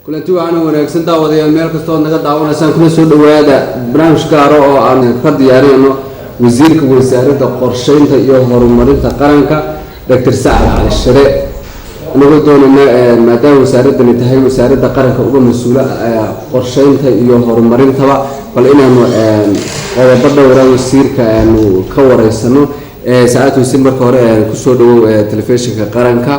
kulanti waxaan wanaagsan daawadayaal meel kasta oo naga daawanaysan kuna soo dhawaada barnaamij gaar ah oo aan ka diyaarino wasiirka wasaaradda qorsheynta iyo horumarinta qaranka Dr. Sacad Cali Shire anagu doonayna maadaama wasaaradani tahay wasaaradda qaranka uga mas'uula qorsheynta iyo horumarintaba bal inaanu qodobbo dhowr ah wasiirka aanu ka wareysano saacad wasiir marka hore ku soo dhawow telefishinka qaranka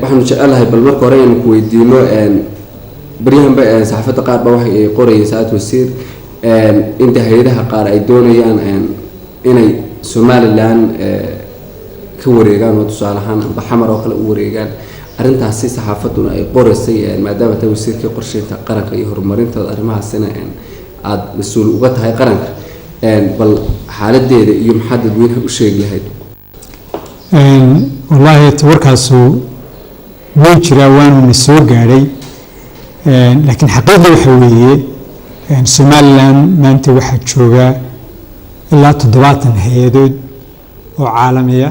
waxaanu jecelahay bal marka hore inaan ku weydiino baryahanba saxaafadda qaar ba waxay qorayeen saacad wasiir inta hay'adaha qaar ay doonayaan inay Somaliland ka wareegaan oo tusaale ahaan xamar oo kale u wareegaan arintaasi saxaafaduna ay qoraysay maadaama taa wasiirka qorsheynta qaranka iyo horumarinta arrimahaasina aad mas'uul uga tahay qaranka bal xaaladeeda iyo maxaa dadweynaha u sheegi lahayd والله توركاسو وجرا وانو نسو غاري لكن حقيقة وحوية سوماليلاند مانتا waxa jooga ilaa 70 hay'adood oo caalamiya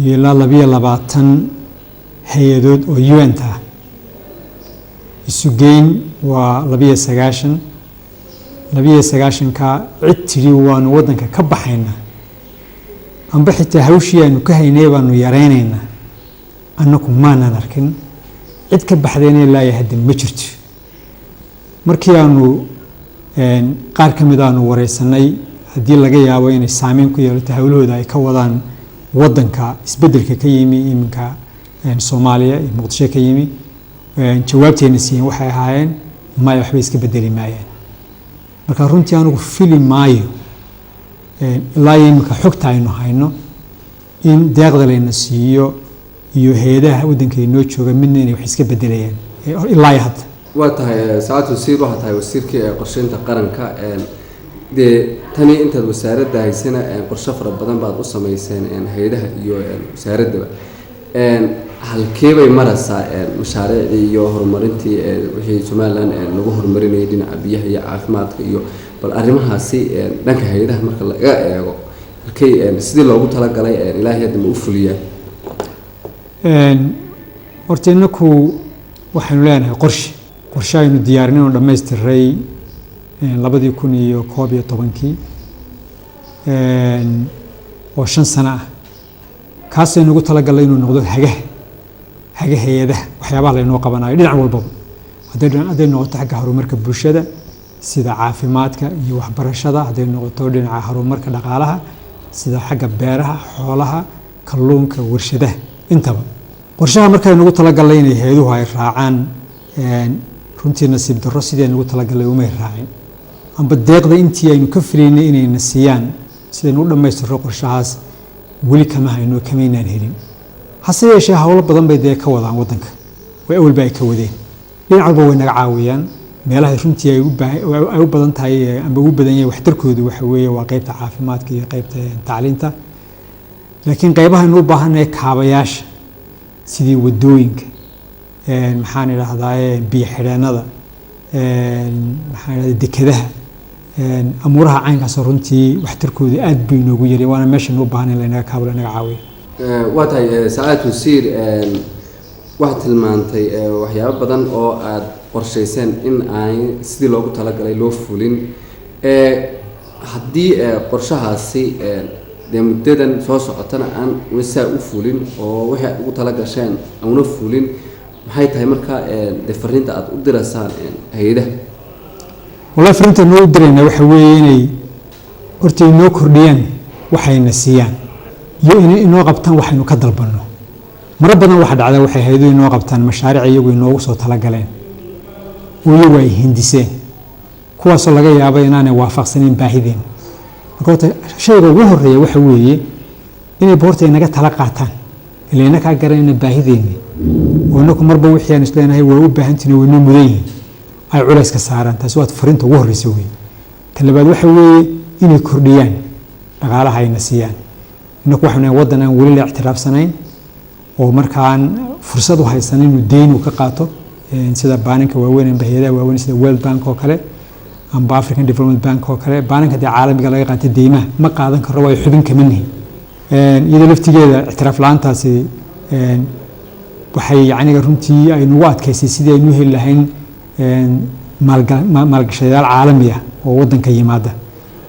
iyo ilaa 22 hay'adood oo UN ta isu geyn waa 29 ka cid tiri waanu wadanka ka baxayna amba xitaa hawshii aanu ka haynay baanu yareynayna annagu maanan arkin cid ka baxdayna ilaa hadda ma jirto markii aanu qaar ka mid aanu wareysanay haddii laga yaabo inay saameyn ku yeelato hawlahooda ay ka wadaan wadanka isbedelka ka yimi iminka Soomaaliya iyo Muqdisho ka yimi jawaabteena siin waxay ahaayeen ma waxba iska bedeli maayeen marka runtii aanu fili maayo ilaa imika xogta aynu hayno in deeqda layna siiyo iyo hay'adaha wadanka inoo jooga midna inay wax iska bedelayaan ilaa hadda waa tahay saacad wasiir waxa tahay wasiirka qorsheynta qaranka tani inta wasaaradda haysana qorshe fara badan baad u sameyseen hay'adaha iyo wasaaradda halkee bay maraysaa mashaariicda iyo horumarintii wixii Somaliland lagu horumarinayay dhinaca biyaha iyo caafimaadka iyo bal arrimahaasi dhanka hay'adaha marka laga eego halkay sidii loogu talagalay ilaahay hadda ma u fuliyaan horta inaku waxaanu leenahay qorshe aynu diyaarinay oo dhameystiray 2011 oo 5 sano ah kaas aynu ugu talagalay inuu noqdo hagaha hay'adaha waxyaabaha la inoo qabanayo dhinac walba hadday noqoto xagga horumarka bulshada sida caafimaadka iyo waxbarashada hadday noqoto dhinaca horumarka dhaqaalaha sida xagga beeraha xoolaha kalluunka warshadaha intaba qorshaha markay nagu talagalay inay hay'aduhu ay raacaan runtii nasiib darro sidii nagu talagalay uma raacin amba deeqda intii aynu ka filaynay inay nasiyaan sidaynu u dhameystiro qorshahaas weli kama hayno kamaynaan helin hase yeeshee hawlo badan bay ka wadaan wadanka way awalba ay ka wadeen dhinac walba way naga caawiyaan meelaha runtii ay u badan tahay amba ugu badan yahay waxtarkoodu waxa weeye waa qaybta caafimaadka iyo qaybta tacliinta laakiin qaybaha inuu baahanay kaabayaasha sidii wadooyinka maxaan ilaahdaaye biyo xidheenada maxaan ilaahdaaye dekedaha amuuraha caynkaas runtii waxtarkoodu aad bay noogu yareen waana meesha inuu baahan in lanaga kaabo lanaga caawiyo waa tahay saacad wasiir waxaad tilmaantay waxyaabo badan oo aad qorshayseen in ay sidii loogu talagalay loo fulin haddii qorshahaasi muddadan soo socotana aan wasaa u fulin oo wixii aad ugu talagasheen auna fulin maxay tahay marka fariinta aad u diraysaan hay'adaha والله فرنت إنه درينا وحويني أرتي إنه كرديان وحين السيان يو إنه قبتان وحين كدر بنو مربنا واحد على وحي هيدو إنه قبتان مشاريع يجوا إنه وصوت تلاقلين ويوي هندسين كواس الله جاي أبينا أنا وافق سنين باهدين قلت شيء وهو الريا وحوي إني بورتي إنك تلاقتان اللي إنك أجرين باهدين وإنكم مربوا وحيان إسلام هي وبهنتني وإنه مذيه ay culays ka saaraan taas waa fariinta ugu horreysay weey tan labaad waxa weeye inay kordhiyaan dhaqaalaha ay nasiyaan inagu waxaan wadan aan wali la ictiraafsanayn oo markaan fursad u haysan inuu deyn u ka qaato sida baaninka waaweyn ee hay'adaha waaweyn sida World Bank oo kale amba African Development Bank oo kale baaninka caalamiga laga qaatay deymaha ma qaadan karo way xubin ka mid yihiin iyada laftigeeda ictiraaf la'aantaasi waxay yacniga runtii ay nagu adkaysay sidii aynu heli lahayn maalgashadayaal caalami ah oo waddanka yimaada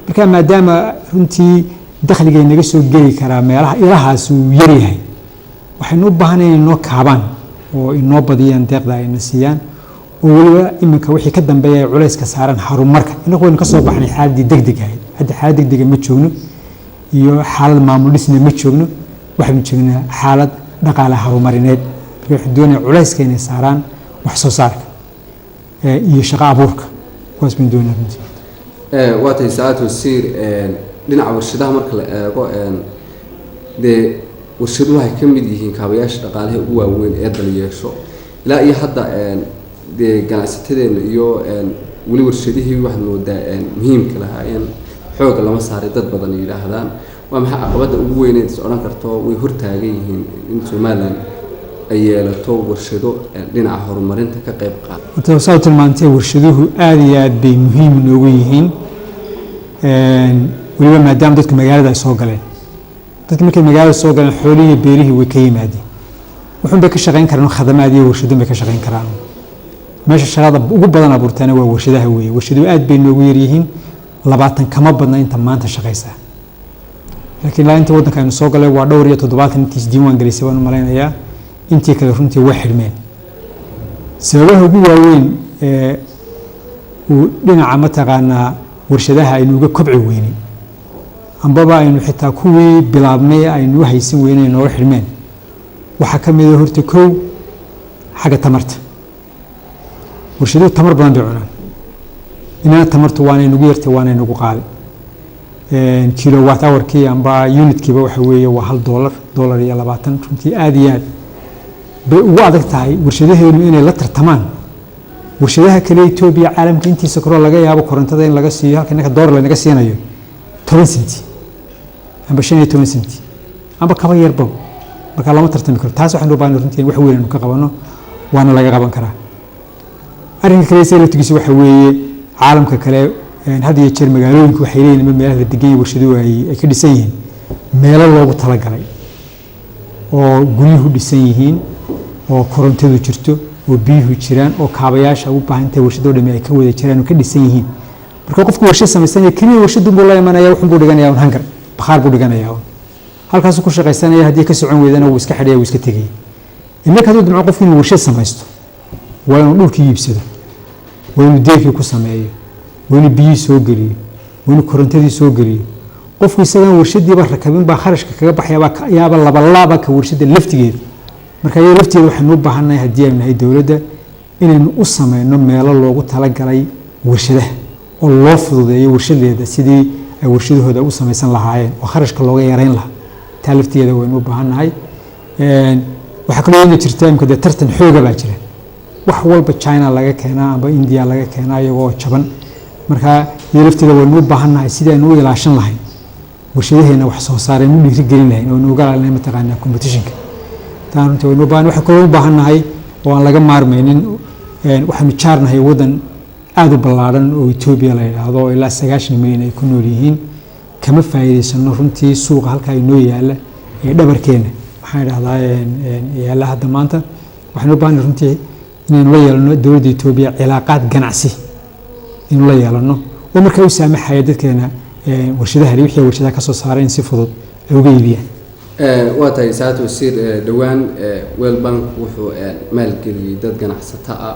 marka maadaama runtii dakhliga naga soo geli karaa meelaha ilahaas uu yaryahay waxaynu u baahanay inay noo kaabaan oo inoo badiyaan deeqda ayna siiyaan oo weliba iminka wixii ka dambeeya ay culayska saaran horumarka inagu waynu ka soo baxnay xaaladii degdeg ahayd hadda xaalad degdega ma joogno iyo xaalad maamul dhisna ma joogno waxaynu joognaa xaalad dhaqaale horumarineed marka waxay doonayaan culayska inay saaraan wax soo saarka iyo shaqo abuurka kuwaas baynu doonaa runtii waa tahay saacad wasiir dhinaca warshadaha marka la eego dee warshaduhu waxay ka mid yihiin kaabayaasha dhaqaalaha ugu waaweyn ee dal yeesho ilaa iyo hadda dee ganacsatadeena iyo weli warshadihii waxaad moodaa muhiimka lahaayeen xooga lama saaray dad badan yidhaahdaan waa maxay caqabadda ugu weyneed is odhan karto way hortaagan yihiin in Somaliland ay yeelato warshado dhinaca horumarinta ka qayb qaata horta waxaad tilmaantay warshaduhu aad iyo aad bay muhiim noogu yihiin weliba maadaama dadku magaalada ay soo galeen dadka markay magaalada soo galeen xoolihii iyo beerihii way ka yimaadeen wuxuun bay ka shaqayn karaan khadamaad iyo warshadun bay ka shaqayn karaan meesha shaqada ugu badan abuurtaana waa warshadaha weeye warshaduhu aad bay noogu yar yihiin 20 kama badna inta maanta shaqaysa laakiin ilaa inta waddanka aynu soo galay waa dhowr iyo 70 intiis diiwaan gelisay waan malaynayaa intii kale runtii way xidhmeen sababaha ugu waaweyn uu dhinaca mataqaanaa warshadaha aynu uga kobci weynin ambaba aynu xitaa kuwii bilaabmay aynu haysan weynay nooga xidhmeen waxaa ka mid ah horta kow xagga tamarta warshaduhu tamar badan bay cunaan inana tamartu waanay nagu yartay waanay nagu qaaday kilowatt hourkii amba unitkiiba waxa weeye waa $1 iyo 20 runtii aad iyo aad bay ugu adag tahay warshadaheenu inay la tartamaan warshadaha kale Itoobiya caalamka intiisa koro laga yaabo korontada in laga siiyo halka ninka $1 laga siinayo 10 senti amba 15 senti amba kaba yarba marka lama tartami karo taas waxaan u baahnaa runtii wax weyn ka qabano waana laga qaban karaa arrinka kale seelatigiisa waxa weeye caalamka kale had iyo jeer magaalooyinku waxay leeyihiin meelaha degan warshaduhu ay ka dhisan yihiin meelo loogu talagalay oo guryuhu dhisan yihiin oo korontadu jirto oo biyuhu jiraan oo kaabayaasha u baahan tahay warshado dhami ay ka wada jiraan oo ka dhisan yihiin marka qofku warshad samaysanaya kaliya warshadu buu la imanaya wuxuu buu dhiganayaa hangar bakhaar buu dhiganayaa halkaas ku shaqaysanaya haddii ka socon weydana wuu iska xidhaya wuu iska tegay iminka hadduu dhinaco qofku inuu warshad samaysto waa inuu dhulkii iibsado waa inuu deefkii ku sameeyo waa inuu biyihii soo geliyo waa inuu korontadii soo geliyo qofku isagaan warshadiiba rakabin baa kharashka kaga baxyaaba labalaba ka warshada laftigeeda marka iyada lafteeda waxaynu u baahannahay haddii aynu nahay dowladda inaynu u samayno meelo loogu talagalay warshadaha oo loo fududeeyo warshadeeda sidii ay warshadahooda u samaysan lahaayeen oo kharashka looga yareyn lahaa taa lafteeda waynu u baahannahay waxaa kaloo ina jirta imika dee tartan xooga baa jira wax walba China laga keenaa amba India laga keenaa iyagoo jaban marka iyada lafteeda waynu u baahannahay sidii aynu u ilaashan lahayn warshadaheena wax soo saareen u dhiirigelin lahayn oo nuuga laalnay mataqaanaa competitionka taan runtii waynu u baahan waxa kaloo u baahannahay oo aan laga maarmaynin waxaanu jaarnahay waddan aad u ballaaran oo Itoobiya la yiraahdo oo ilaa 90 milyan ay ku nool yihiin kama faa'iideysano runtii suuqa halka ay noo yaala ee dhabarkeena waxaan idhahdaa yaala hadda maanta waxaanu u baahannahay runtii inaynu la yeelano dowladda Itoobiya cilaaqaad ganacsi inuu la yeelano oo markaa u saamaxaya dadkeena warshadaha wixii warshadaha ka soo saaray in si fudud ay uga iibiyaan waa tahay saacad wasiir dhawaan World Bank wuxuu maalgeliyay dad ganacsato ah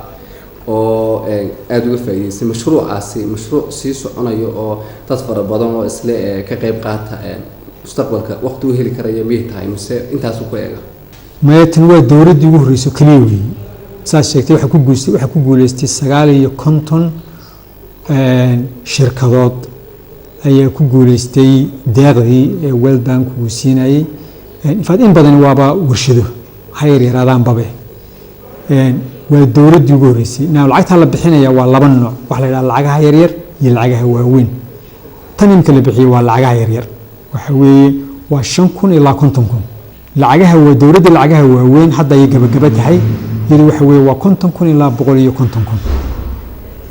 oo aad uga faa'iideystay mashruucaasi mashruuc sii soconayo oo dad fara badan oo isla ka qayb qaata mustaqbalka waqti u heli karaya miyay tahay mise intaas ku eega meetan waa dowladda ugu horreysay kaliya weey saas sheegtay waxa ku guuleystay 59 shirkadood ayaa ku guuleystay deeqdii ee World Bank uu siinayay in badan waaba warshado hayr yaraadaan babe waa dowladda ugu horreysay lacagta la bixinaya waa laba nooc wax la yiraahdo lacagaha yar yar iyo lacagaha waaweyn tan inta la bixiyo waa lacagaha yar yar waxa weeye waa 5,000 ilaa 50,000 lacagaha waa dowladda lacagaha waaweyn hadda ay gabagaba tahay iyadu waxa weeye waa 50,000 ilaa 150,000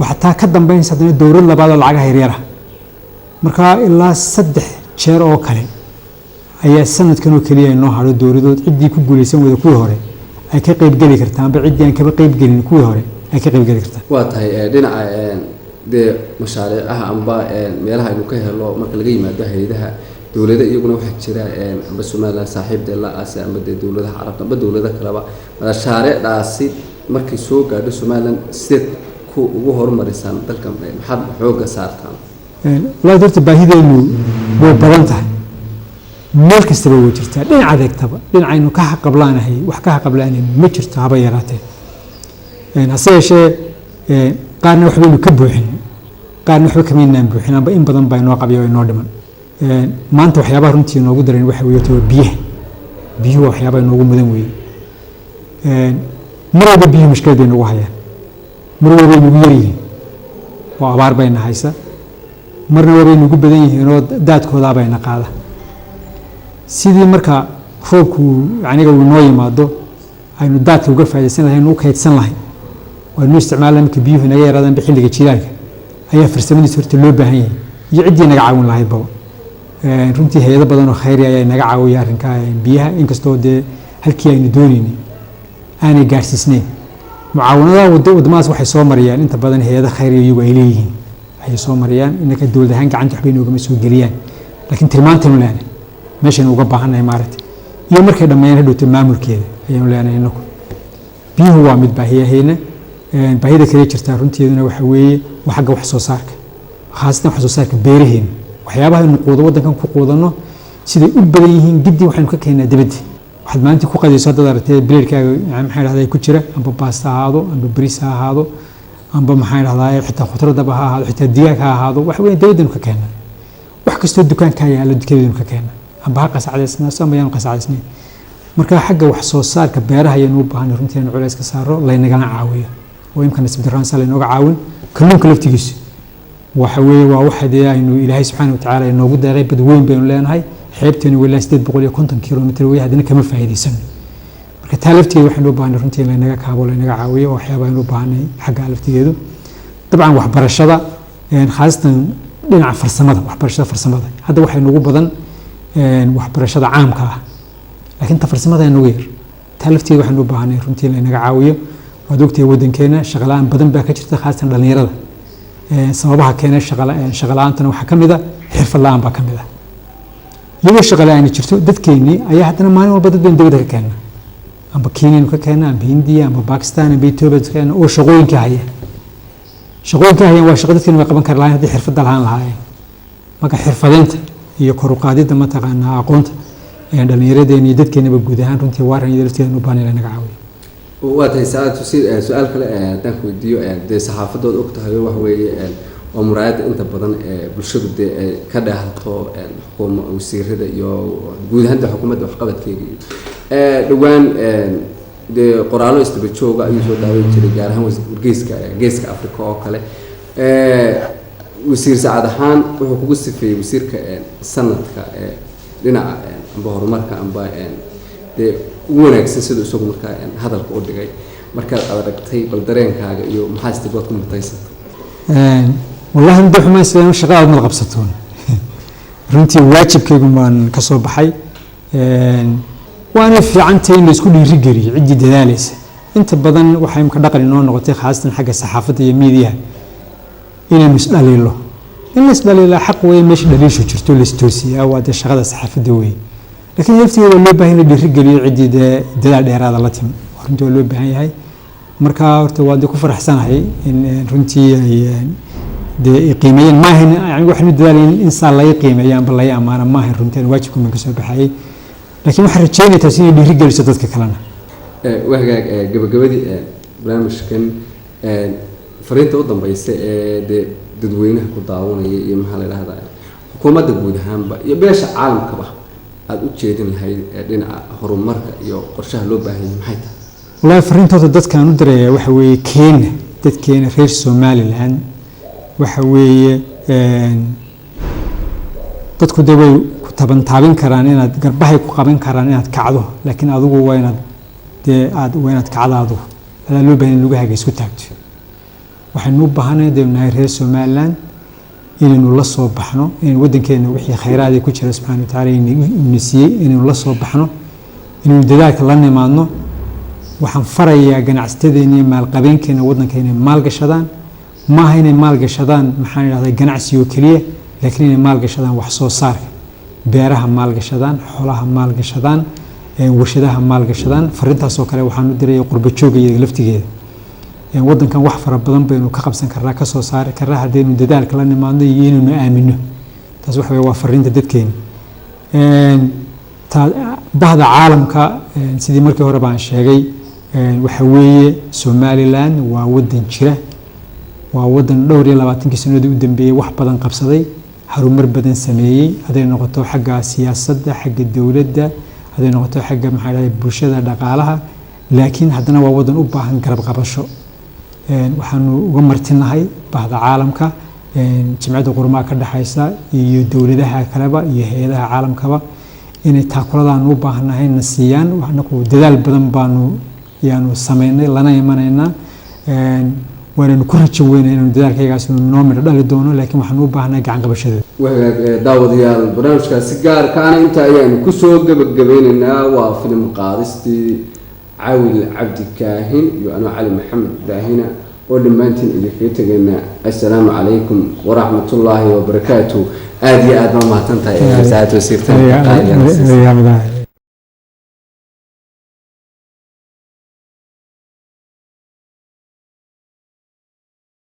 waxa taa ka dambeynaysa hadana dowlad labaad oo lacagaha yar yar marka ilaa 3 jeer oo kale ayaa sanadkan oo kaliya inoo haro dowladood cidii ku guuleysan wada kuwii hore ay ka qayb geli kartaa amba ciddii aan kaba qayb gelin kuwii hore ay ka qayb geli kartaa. waa tahay dhinaca dee mashaariicaha amba meelaha aynu ka helo marka laga yimaado hay'adaha dowladda iyaguna waxaa jira amba Soomaaliland saaxiibda la aasay amba dowladaha carabta amba dowladaha kaleba mashaariicdaasi markay soo gaadho Soomaaliland sidee ku ugu horumarisaan dalka maxaad xooga saartaan? والله درت باهيدينو way badan tahay meel kastaba way jirtaa dhinaca adeegtaba dhinacaynu ka qablaanahay wax ka qablaanay ma jirto haba yaraatee hase yeeshee qaarna wax baynu ka buuxin qaarna wax kama inaan buuxin amba in badan baa inoo qabiyo inoo dhiman maanta waxyaabaha runtii inoogu daran waxa weeye biyuhu waxyaabaha inoogu mudan weeye mar walba biyuhu mushkilad inoogu hayaan mar walba inoogu yaryihiin oo abaar bayna haysa marna way nagu badan yihiin oo daadkooda bayna qaada sidii marka roobku aniga uu noo yimaado aynu daadka uga faa'iideysan lahayn oo kaydsan lahayn oo inuu isticmaalaan markii biyuhu naga yaraadaan xilliga jiilaalka ayaa farsamadiisa horta loo baahan yahay iyo ciddii naga caawin lahayd baba runtii hay'ado badan oo khayri ayaa naga caawiya arrinka biyaha inkastoo dee halkii aynu doonaynay aanay gaarsiisnayn mucaawanadaha wadamadaas waxay soo mariyaan inta badan hay'ado khayri iyagu ay leeyihiin ay soo mariyaan inaka dawlad ahaan gacanta waxbay noogama soo geliyaan laakiin tilmaantaynu leenahay meeshaynu uga baahannahay maaragtay iyo markay dhammeeyaan hadhowta maamulkeeda ayaynu leenahay inaku biyuhu waa mid baahiyahayna baahida kale jirtaa runteeduna waxa weeye waa xagga wax soo saarka khaasatan wax soo saarka beeraheena waxyaabaha aynu quudo waddankan ku quudanno siday u badan yihiin giddi waxaynu ka keennaa dibadda waxaad maalintii ku qadayso haddaad aragtee bileerkaaga maxaa dhahdaa ku jira amba baasta ha ahaado amba bariis ha ahaado amba maxaa dhahdaa xitaa khudradaba ha ahaado xitaa digaag ha ahaado wax weyn dawladanu ka keena wax kastoo dukaanka yaala dukadanu ka keena amba ha qasacadaysnaaso amba yaanu qasacadaysnayn marka xagga wax soo saarka beeraha ayaynu u baahanay runtii inaynu culays ka saaro laynagala caawiyo oo imka nasiib darraan saa laynooga caawin kalluunka laftigiisu waxa weeye waa waxa dee aynu ilaahay subxaana watacaala inoogu deeqay bad weyn baynu leenahay xeebteenu walaa 850 kilomitir way haddana kama faa'iidaysano marka taa lafteeda waxaynu u baahanay runtii laynaga kaabo laynaga caawiyo oo waxyaaba aynu u baahanay xagga laftigeedu dabcan waxbarashada khaasatan dhinaca farsamada waxbarashada farsamada hadda waxay nagu badan waxbarashada caamka ah laakiin ta farsamada ay nagu yar taa lafteeda waxaynu u baahanay runtii laynaga caawiyo waad ogtahay waddankeena shaqo la'aan badan baa ka jirta khaasatan dhalinyarada sababaha keena shaqo la'aantana waxaa ka mid ah xirfad la'aan baa ka mid ah iyadoo shaqo la'aan jirto dadkeennii ayaa haddana maalin walba dad baynu dibadda ka keena amba Kenya ka keena amba Hindiya amba Pakistan amba Ethiopia ka keena oo shaqooyinka haya waa shaqo dadkeenu way qaban karaan haddii xirfad lahaan lahaayeen marka xirfadeynta iyo kor u qaadida mataqaanaa aqoonta dhalinyaradeena iyo dadkeenaba guud ahaan runtii waa ran yadalteena u baahan naga caawiyo waa tahay su'aal kale haddaan ku weydiiyo dee saxaafadood og tahay wax weeye oo muraayadda inta badan bulshadu dee ka dhaahato xukuumadda wasiirada iyo guud ahaan xukuumadda waxqabadkeeda dhawaan dee qoraallo istaba jooga ayuu soo daaweyn jiray gaar ahaan geeska Afrika oo kale wasiir saacad ahaan wuxuu kugu sifeeyey wasiirka sanadka dhinaca amba horumarka amba dee ugu wanaagsan siduu isagu markaa hadalka u dhigay markaad aragtay bal dareenkaaga iyo maxaa istigood ku mutaysatay wallahi mid xumaa isla shaqada ma qabsatoon runtii waajibkaygu maan ka soo baxay waana fiicantay in la isku dhiiri geliyo cidii dadaalaysa inta badan waxay imka dhaqan inoo noqotay khaasatan xagga saxaafadda iyo miidiyaha inaynu isdhaliilo in la isdhaliilo xaq weeye meesha dhaliishu jirto la istoosiyaa waa dee shaqada saxaafadda weeye laakiin laftigeeda loo baahan in la dhiiri geliyo cidii dadaal dheeraada la timi runtii waa loo baahan yahay marka horta waa ku faraxsanahay in runtii ay dee qiimeeyeen ma ahayn yani waxaanu dadaalayeen in saa laga qiimeeyo amba laga amaano ma ahayn runtii waajibku ma ka soo baxayay laakiin waxaan rajaynayaa taasi inay dhiiri geliso dadka kalena wahagaag gabagabadii barnaamijkan fariinta u dambaysa dee dadweynaha ku daawanaya iyo maxaa la yidhahdaa xukuumadda guud ahaanba iyo beesha caalamkaba aad u jeedin lahayd dhinaca horumarka iyo qorshaha loo baahan yahay maxay tahay wallahi fariintooda dadkaan u dirayaa waxa weeye dadkeena reer Somaliland waxa weeye dadku dee way ku taabin karaan inaad garbahay ku qaban karaan inaad kacdo laakiin adigu waa inaad kacdaado adaa loo baahan in lugahaaga isku taagto waxaynu u baahanahay nahay reer Somaliland inaynu la soo baxno in waddankeena wixii khayraad ku jira subxaanahu wa ta'aala inuu siiyay inaynu la soo baxno inaynu dadaalka la nimaadno waxaan farayaa ganacsatada iyo maalqabeenkeena waddanka inay maalgashadaan maaha inay maalgashadaan maxaan idhahdaa ganacsi oo keliya laakiin inay maalgashadaan wax soo saarka beeraha maalgashadaan xoolaha maalgashadaan warshadaha maalgashadaan farintaasoo kale waxaan u diray qurbo joogga iyo laftigeeda waddankan wax fara badan baynu ka qabsan karnaa ka soo saari karnaa haddaynu dadaalka la nimaadno iyo inaynu aamino taas waxa weeye waa fariinta dadkeena bahda caalamka sidii markii hore baan sheegay waxa weeye Somaliland waa waddan jira waa waddan dhowr iyo 20 sanadii u dambeeyay wax badan qabsaday harumar badan sameeyay haday noqoto xagga siyaasadda xagga dawladda haday noqoto xagga maxaa la bulshada dhaqaalaha laakiin haddana waa waddan u baahan garab qabasho waxaanu uga martinahay bahda caalamka jimciyadda qurumaha ka dhaxaysa iyo dawladaha kaleba iyo hay'adaha caalamkaba inay taakuladaan u baahanahay na siiyaan waxnaku dadaal badan baanu yaanu sameynay lana imanayna waanu ku rajo weynaa inuu dadaalkaygaas noo midho dhali doono laakiin waxaan u baahanahay gacan qabashadeeda daawadayaal barnaamijkaasi gaarkaana inta ayaanu ku soo gabagabaynaynaa waa filim qaadistii Caawil Cabdi Kaahin iyo anoo Cali Maxamed Daahina oo dhammaantiin idinkaga tagayna assalaamu calaykum waraxmatullaahi wabarakaatuh aad iyo aad ma mahadsantahay saacad wasiirtan